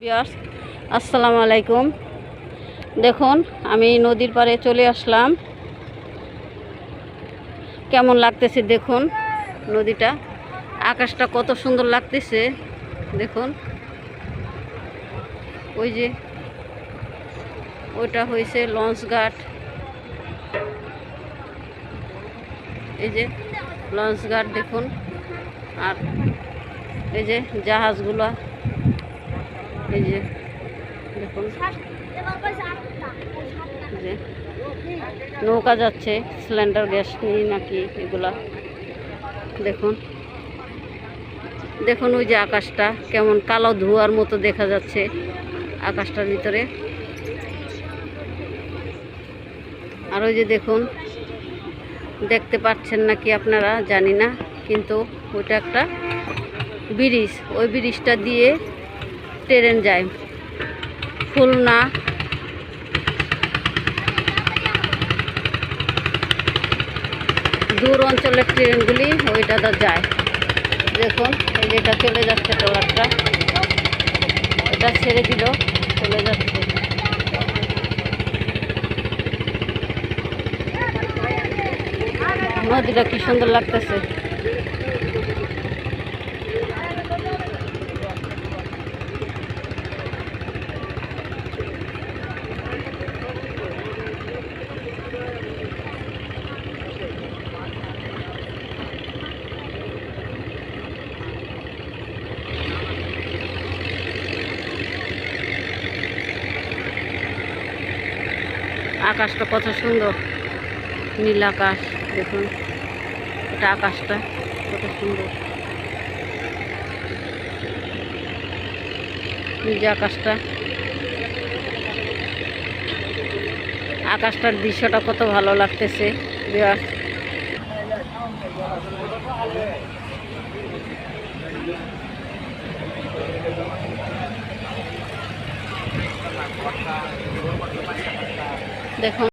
Viewers আসসালামু আলাইকুম। দেখুন আমি নদীর পাড়ে চলে আসলাম। কেমন লাগতেছে দেখুন, নদীটা, আকাশটা কত সুন্দর লাগতেছে দেখুন। ওই যে ওইটা হয়েছে লঞ্চ ঘাট, এই যে লঞ্চ ঘাট দেখুন। আর এই যে জাহাজগুলো, এই যে দেখুন, যে নৌকা যাচ্ছে সিলিন্ডার গ্যাস নিয়ে নাকি এগুলা দেখুন। দেখুন ওই যে আকাশটা কেমন কালো ধোঁয়ার মতো দেখা যাচ্ছে আকাশটার ভিতরে। আর ওই যে দেখুন, দেখতে পাচ্ছেন নাকি আপনারা জানি না, কিন্তু ওইটা একটা ব্রিজ, ওই ব্রিজটা দিয়ে ট্রেন যায় খুলনা, দূর অঞ্চলের ট্রেনগুলি ওইটাতে যায়। দেখুন এই যেটা চলে যাচ্ছে ট্রলারটা, এটা ছেড়ে দিল, চলে যাচ্ছে। নদীটা কি সুন্দর লাগতেছে। আকাশটা কত সুন্দর, নীল আকাশ দেখুন, এটা আকাশটা কত সুন্দর, যে আকাশটার দৃশ্যটা কত ভালো লাগতেছে ভিউয়ার্স। দেখুন